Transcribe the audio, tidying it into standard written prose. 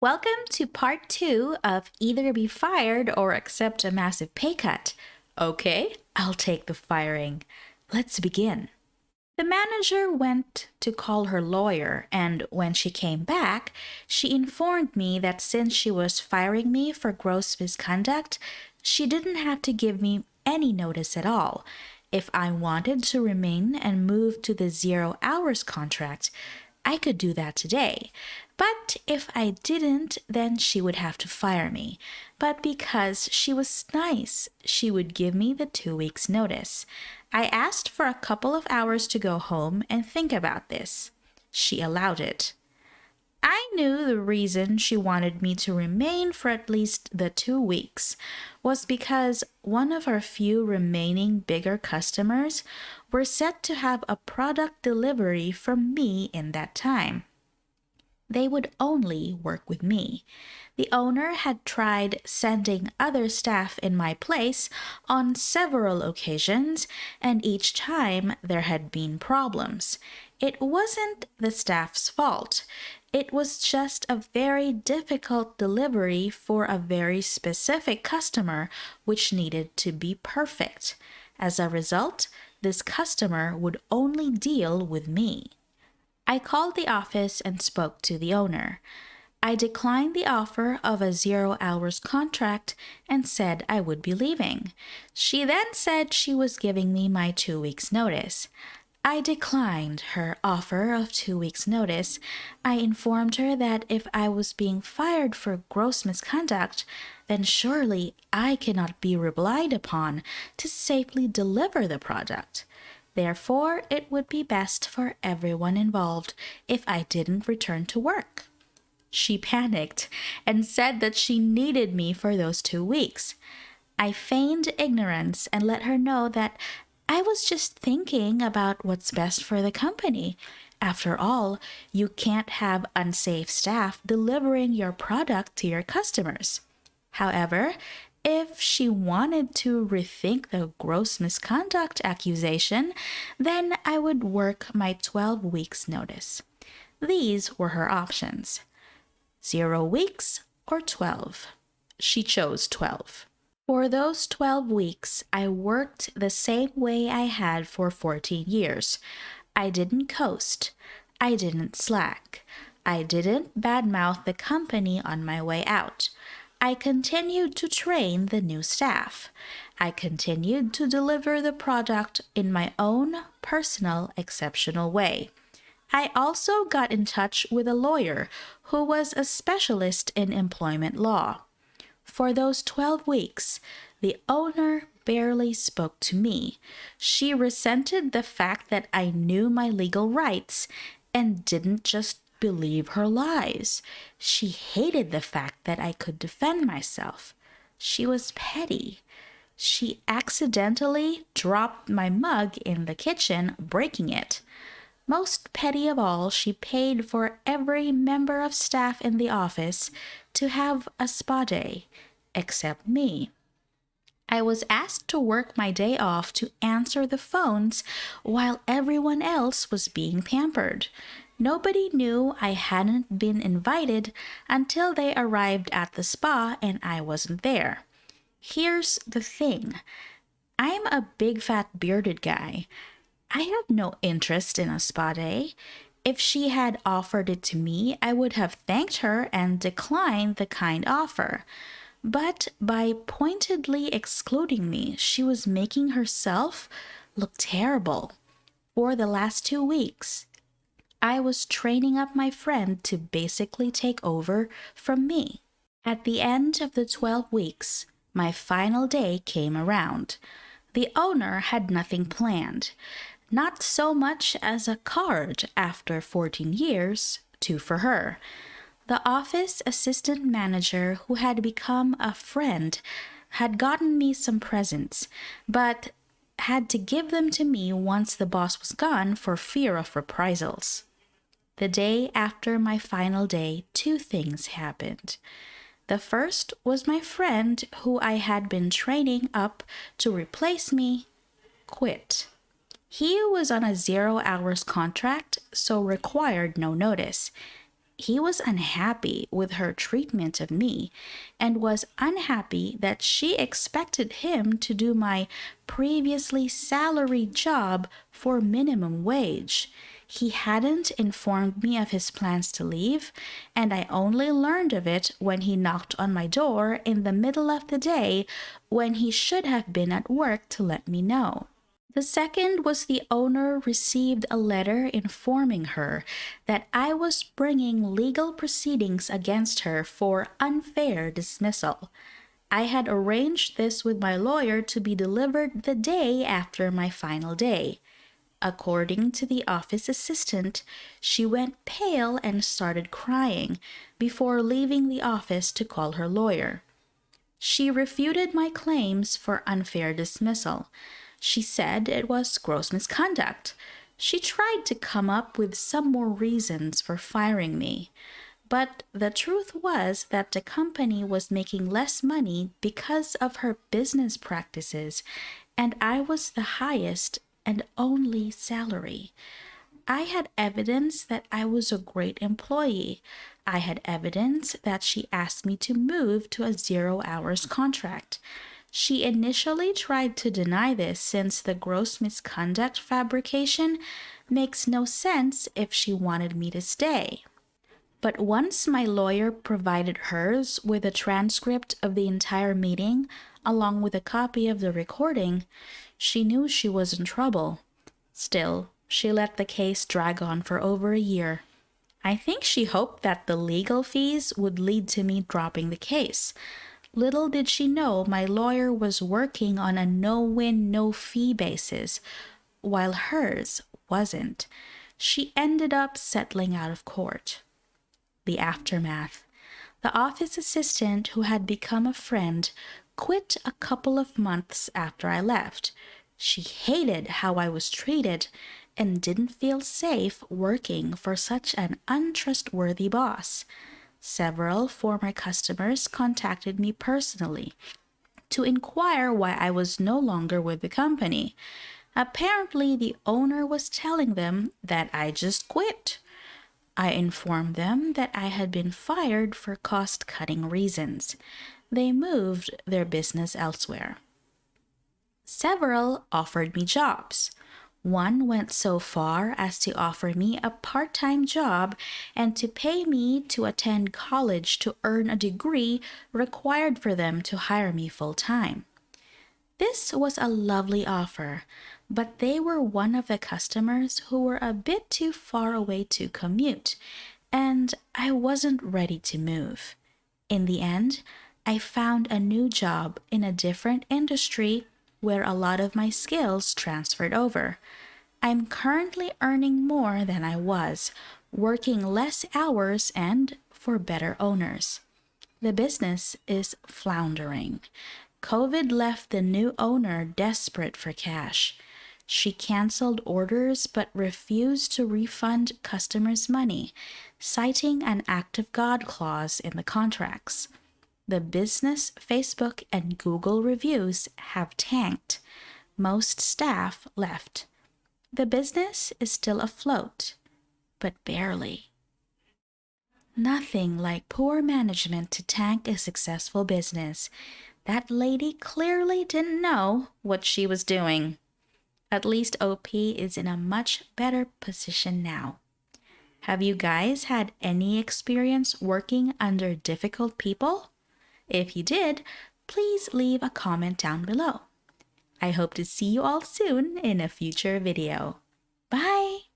Welcome to part 2 of either be fired or accept a massive pay cut. Okay, I'll take the firing. Let's begin. The manager went to call her lawyer, and when she came back, she informed me that since she was firing me for gross misconduct, she didn't have to give me any notice at all. If I wanted to remain and move to the 0 hours contract, I could do that today. But if I didn't, then she would have to fire me. But because she was nice, she would give me the 2 weeks notice. I asked for a couple of hours to go home and think about this. She allowed it. I knew the reason she wanted me to remain for at least the 2 weeks was because one of our few remaining bigger customers were set to have a product delivery from me in that time. They would only work with me. The owner had tried sending other staff in my place on several occasions, and each time there had been problems. It wasn't the staff's fault. It was just a very difficult delivery for a very specific customer, which needed to be perfect. As a result, this customer would only deal with me. I called the office and spoke to the owner. I declined the offer of a 0 hours contract and said I would be leaving. She then said she was giving me my 2 weeks' notice. I declined her offer of 2 weeks' notice. I informed her that if I was being fired for gross misconduct, then surely I cannot be relied upon to safely deliver the product. Therefore, it would be best for everyone involved if I didn't return to work. She panicked and said that she needed me for those 2 weeks. I feigned ignorance and let her know that I was just thinking about what's best for the company. After all, you can't have unsafe staff delivering your product to your customers. However, if she wanted to rethink the gross misconduct accusation, then I would work my 12 weeks notice. These were her options: 0 weeks or 12. She chose 12. For those 12 weeks, I worked the same way I had for 14 years. I didn't coast. I didn't slack. I didn't badmouth the company on my way out. I continued to train the new staff. I continued to deliver the product in my own personal, exceptional way. I also got in touch with a lawyer who was a specialist in employment law. For those 12 weeks, the owner barely spoke to me. She resented the fact that I knew my legal rights and didn't just believe her lies. She hated the fact that I could defend myself. She was petty. She accidentally dropped my mug in the kitchen, breaking it. Most petty of all, she paid for every member of staff in the office to have a spa day, except me. I was asked to work my day off to answer the phones while everyone else was being pampered. Nobody knew I hadn't been invited until they arrived at the spa and I wasn't there. Here's the thing. I'm a big fat bearded guy. I have no interest in a spa day. If she had offered it to me, I would have thanked her and declined the kind offer. But by pointedly excluding me, she was making herself look terrible. For the last 2 weeks, I was training up my friend to basically take over from me. At the end of the 12 weeks, my final day came around. The owner had nothing planned, not so much as a card after 14 years, 2 for her. The office assistant manager, who had become a friend, had gotten me some presents, but had to give them to me once the boss was gone for fear of reprisals. The day after my final day, 2 things happened. The first was my friend, who I had been training up to replace me, quit. He was on a 0 hours contract, so required no notice. He was unhappy with her treatment of me and was unhappy that she expected him to do my previously salaried job for minimum wage. He hadn't informed me of his plans to leave, and I only learned of it when he knocked on my door in the middle of the day when he should have been at work to let me know. The second was the owner received a letter informing her that I was bringing legal proceedings against her for unfair dismissal. I had arranged this with my lawyer to be delivered the day after my final day. According to the office assistant, she went pale and started crying before leaving the office to call her lawyer. She refuted my claims for unfair dismissal. She said it was gross misconduct. She tried to come up with some more reasons for firing me. But the truth was that the company was making less money because of her business practices, and I was the highest and only salary. I had evidence that I was a great employee. I had evidence that she asked me to move to a 0 hours contract. She initially tried to deny this since the gross misconduct fabrication makes no sense if she wanted me to stay. But once my lawyer provided hers with a transcript of the entire meeting, along with a copy of the recording, she knew she was in trouble. Still, she let the case drag on for over a year. I think she hoped that the legal fees would lead to me dropping the case. Little did she know my lawyer was working on a no-win, no-fee basis, while hers wasn't. She ended up settling out of court. The aftermath. The office assistant, who had become a friend, quit a couple of months after I left. She hated how I was treated and didn't feel safe working for such an untrustworthy boss. Several former customers contacted me personally to inquire why I was no longer with the company. Apparently, the owner was telling them that I just quit. I informed them that I had been fired for cost-cutting reasons. They moved their business elsewhere. Several offered me jobs. One went so far as to offer me a part-time job and to pay me to attend college to earn a degree required for them to hire me full-time. This was a lovely offer, but they were one of the customers who were a bit too far away to commute, and I wasn't ready to move. In the end, I found a new job in a different industry where a lot of my skills transferred over. I'm currently earning more than I was, working less hours and for better owners. The business is floundering. COVID left the new owner desperate for cash. She canceled orders but refused to refund customers' money, citing an act of God clause in the contracts. The business Facebook and Google reviews have tanked. Most staff left. The business is still afloat, but barely. Nothing like poor management to tank a successful business. That lady clearly didn't know what she was doing. At least OP is in a much better position now. Have you guys had any experience working under difficult people? If you did, please leave a comment down below. I hope to see you all soon in a future video. Bye!